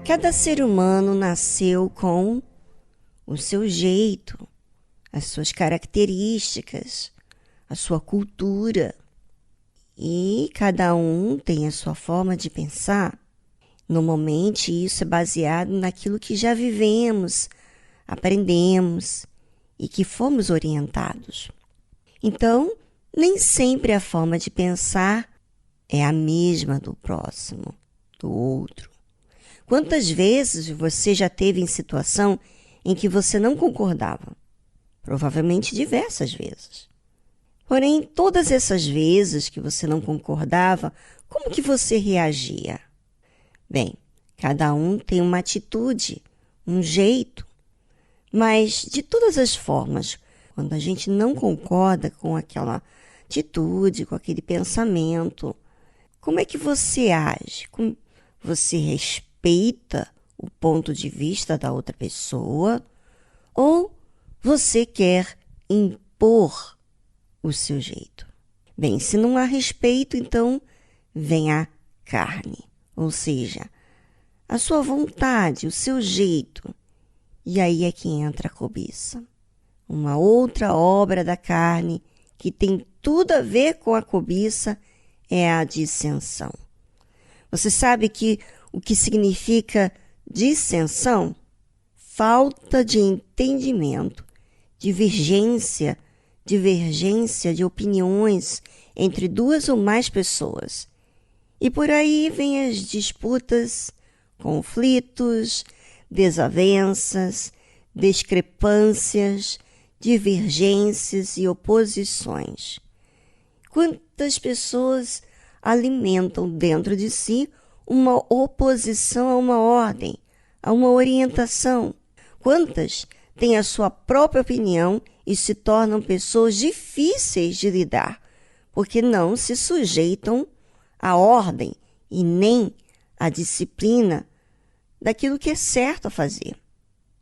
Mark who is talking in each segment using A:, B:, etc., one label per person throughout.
A: Cada ser humano nasceu com o seu jeito, as suas características, a sua cultura. E cada um tem a sua forma de pensar. Normalmente isso é baseado naquilo que já vivemos, aprendemos e que fomos orientados. Então, nem sempre a forma de pensar é a mesma do próximo, do outro. Quantas vezes você já teve em situação em que você não concordava? Provavelmente diversas vezes. Porém, todas essas vezes que você não concordava, como que você reagia? Bem, cada um tem uma atitude, um jeito. Mas, de todas as formas, quando a gente não concorda com aquela atitude, com aquele pensamento, como é que você age? Você respeita o ponto de vista da outra pessoa ou você quer impor o seu jeito? Bem, se não há respeito, então vem a carne, ou seja, a sua vontade, o seu jeito. E aí é que entra a cobiça. Uma outra obra da carne que tem tudo a ver com a cobiça é a dissensão. Você sabe que o que significa dissensão? Falta de entendimento, divergência de opiniões entre duas ou mais pessoas. E por aí vêm as disputas, conflitos, desavenças, discrepâncias, divergências e oposições. Quantas pessoas alimentam dentro de si uma oposição a uma ordem, a uma orientação? Quantas têm a sua própria opinião e se tornam pessoas difíceis de lidar, porque não se sujeitam à ordem e nem à disciplina daquilo que é certo a fazer.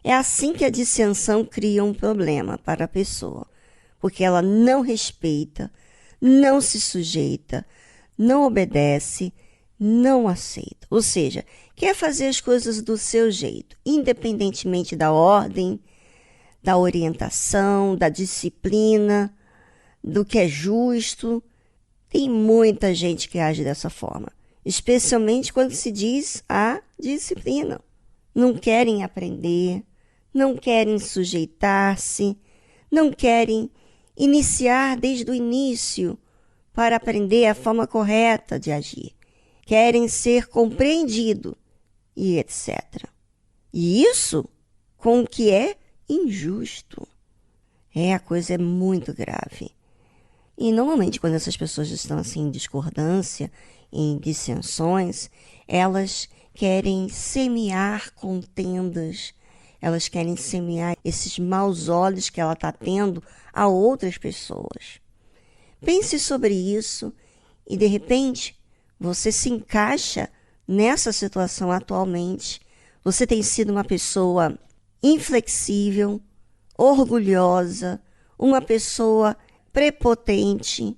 A: É assim que a dissensão cria um problema para a pessoa, porque ela não respeita, não se sujeita, não obedece, não aceita. Ou seja, quer fazer as coisas do seu jeito, independentemente da ordem, da orientação, da disciplina, do que é justo. Tem muita gente que age dessa forma, especialmente quando se diz a disciplina. Não querem aprender, não querem sujeitar-se, não querem iniciar desde o início para aprender a forma correta de agir. Querem ser compreendidos e etc. E isso com o que é injusto. A coisa é muito grave. E normalmente quando essas pessoas estão assim em discordância, em dissensões, elas querem semear contendas, elas querem semear esses maus olhos que ela está tendo a outras pessoas. Pense sobre isso e de repente você se encaixa nessa situação atualmente. Você tem sido uma pessoa inflexível, orgulhosa, uma pessoa prepotente,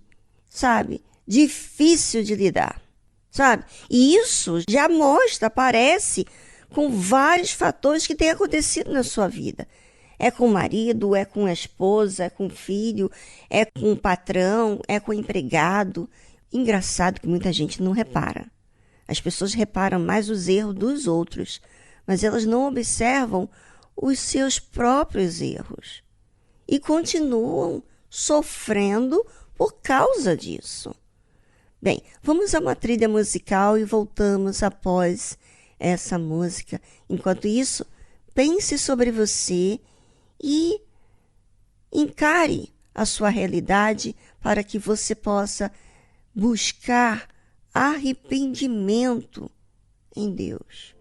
A: sabe? Difícil de lidar, sabe? E isso já mostra, aparece com vários fatores que têm acontecido na sua vida. É com o marido, é com a esposa, é com o filho, é com o patrão, é com o empregado. Engraçado que muita gente não repara. As pessoas reparam mais os erros dos outros, mas elas não observam os seus próprios erros. E continuam sofrendo por causa disso. Bem, vamos a uma trilha musical e voltamos após essa música. Enquanto isso, pense sobre você e encare a sua realidade para que você possa buscar arrependimento em Deus.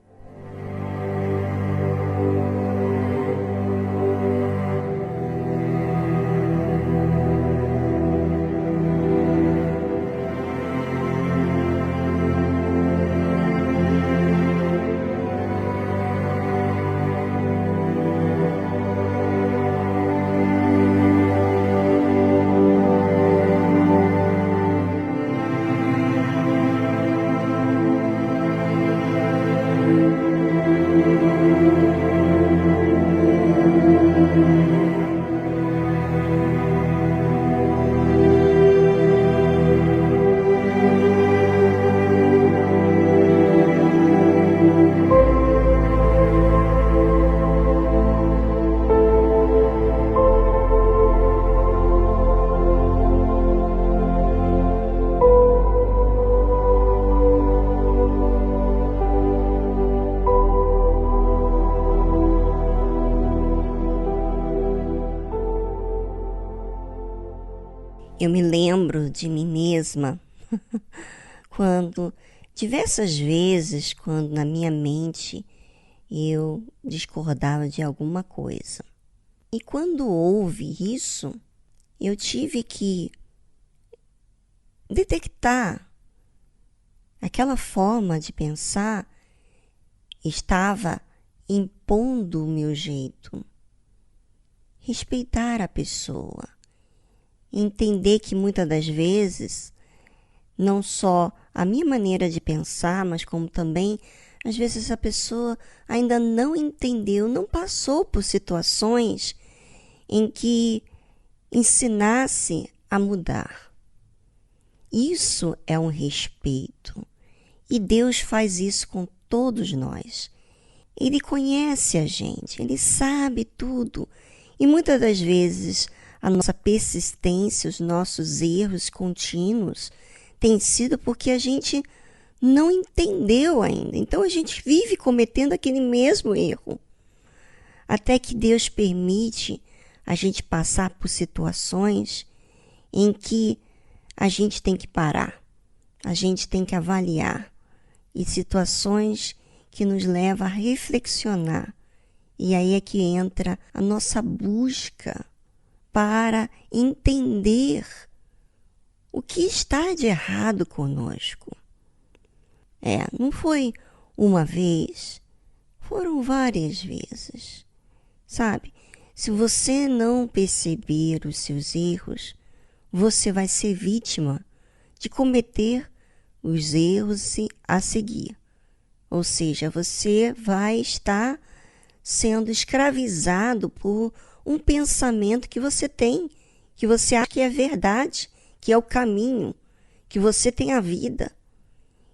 A: Eu me lembro de mim mesma quando, diversas vezes, quando na minha mente eu discordava de alguma coisa. E quando houve isso, eu tive que detectar aquela forma de pensar estava impondo o meu jeito. Respeitar a pessoa. Entender que muitas das vezes, não só a minha maneira de pensar, mas como também, às vezes a pessoa ainda não entendeu, não passou por situações em que ensinasse a mudar. Isso é um respeito. E Deus faz isso com todos nós. Ele conhece a gente, Ele sabe tudo. E muitas das vezes a nossa persistência, os nossos erros contínuos tem sido porque a gente não entendeu ainda. Então a gente vive cometendo aquele mesmo erro. Até que Deus permite a gente passar por situações em que a gente tem que parar, a gente tem que avaliar, e situações que nos levam a reflexionar. E aí é que entra a nossa busca para entender o que está de errado conosco. Não foi uma vez, foram várias vezes. Sabe, se você não perceber os seus erros, você vai ser vítima de cometer os erros a seguir. Ou seja, você vai estar sendo escravizado por um pensamento que você tem, que você acha que é verdade, que é o caminho, que você tem a vida.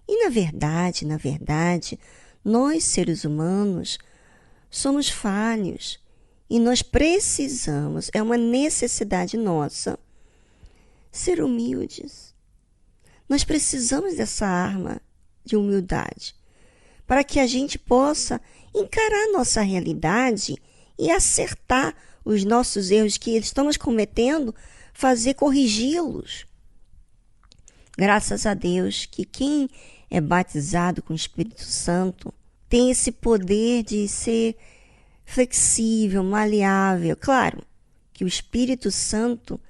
A: E na verdade, nós seres humanos somos falhos e nós precisamos, é uma necessidade nossa, ser humildes. Nós precisamos dessa arma de humildade para que a gente possa encarar nossa realidade e acertar os nossos erros que estamos cometendo, corrigi-los. Graças a Deus que quem é batizado com o Espírito Santo tem esse poder de ser flexível, maleável. Claro que o Espírito Santo,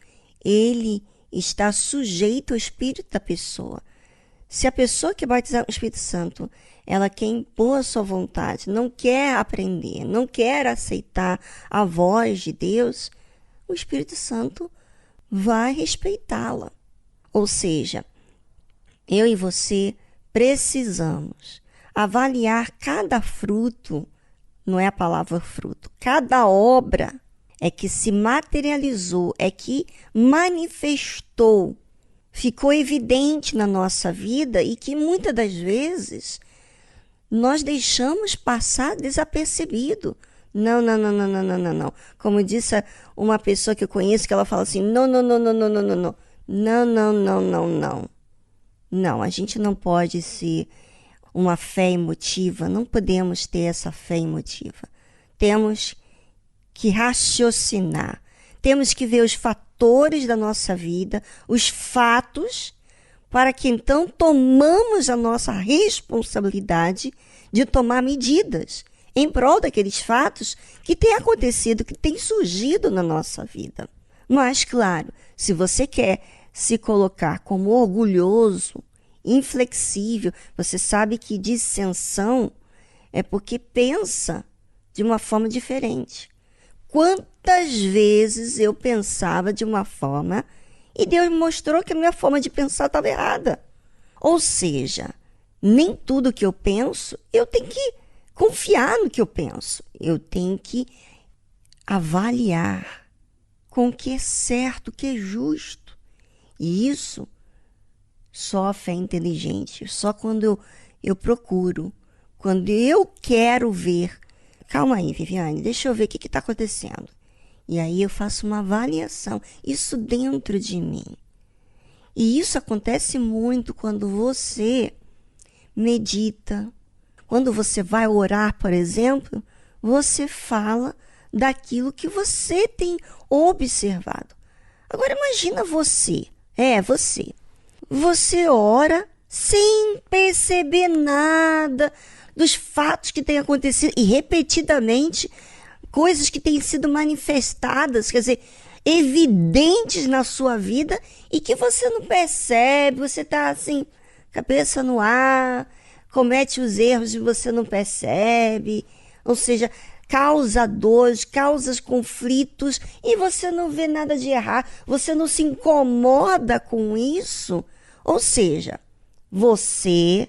A: ele está sujeito ao espírito da pessoa. Se a pessoa que é batizada com o Espírito Santo, ela quer impor a sua vontade, não quer aprender, não quer aceitar a voz de Deus, o Espírito Santo vai respeitá-la. Ou seja, eu e você precisamos avaliar cada fruto, não é a palavra fruto, cada obra é que se materializou, é que manifestou, ficou evidente na nossa vida e que muitas das vezes nós deixamos passar desapercebido. Não. Como disse uma pessoa que eu conheço, que ela fala assim, não. Não, a gente não pode ser uma fé emotiva, não podemos ter essa fé emotiva. Temos que raciocinar, temos que ver os fatores da nossa vida, os fatos, para que então tomamos a nossa responsabilidade de tomar medidas em prol daqueles fatos que têm acontecido, que têm surgido na nossa vida. Mas, claro, se você quer se colocar como orgulhoso, inflexível, você sabe que dissensão é porque pensa de uma forma diferente. Quantas vezes eu pensava de uma forma e Deus me mostrou que a minha forma de pensar estava errada. Ou seja, nem tudo que eu penso, eu tenho que confiar no que eu penso. Eu tenho que avaliar com o que é certo, o que é justo. E isso só a fé inteligente, só quando eu procuro, quando eu quero ver. Calma aí, Viviane, deixa eu ver o que está acontecendo. E aí eu faço uma avaliação, isso dentro de mim. E isso acontece muito quando você medita. Quando você vai orar, por exemplo, você fala daquilo que você tem observado. Agora imagina você, você. Você ora sem perceber nada dos fatos que têm acontecido e repetidamente coisas que têm sido manifestadas, quer dizer, evidentes na sua vida e que você não percebe, você está assim, cabeça no ar, comete os erros e você não percebe, ou seja, causa dores, causa conflitos e você não vê nada de errado, você não se incomoda com isso, ou seja, você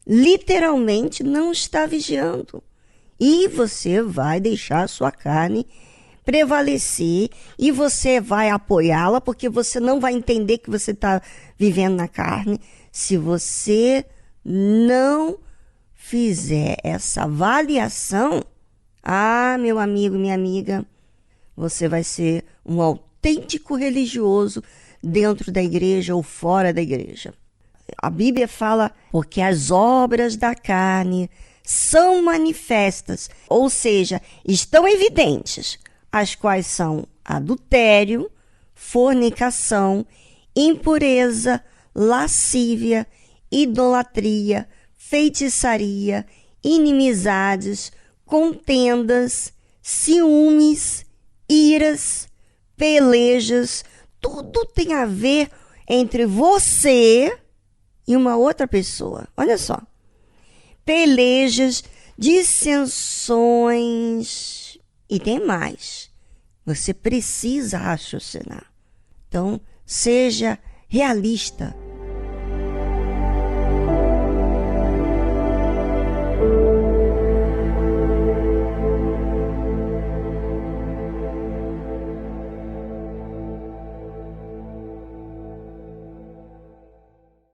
A: literalmente não está vigiando e você vai deixar a sua carne prevalecer e você vai apoiá-la porque você não vai entender que você está vivendo na carne se você não fizer essa avaliação. Meu amigo, minha amiga, você vai ser um autêntico religioso dentro da igreja ou fora da igreja. A Bíblia fala, porque as obras da carne são manifestas, ou seja, estão evidentes, as quais são adultério, fornicação, impureza, lascívia, idolatria, feitiçaria, inimizades, contendas, ciúmes, iras, pelejas, tudo tem a ver entre você e uma outra pessoa. Olha só. Pelejas, dissensões e tem mais. Você precisa raciocinar. Então, seja realista.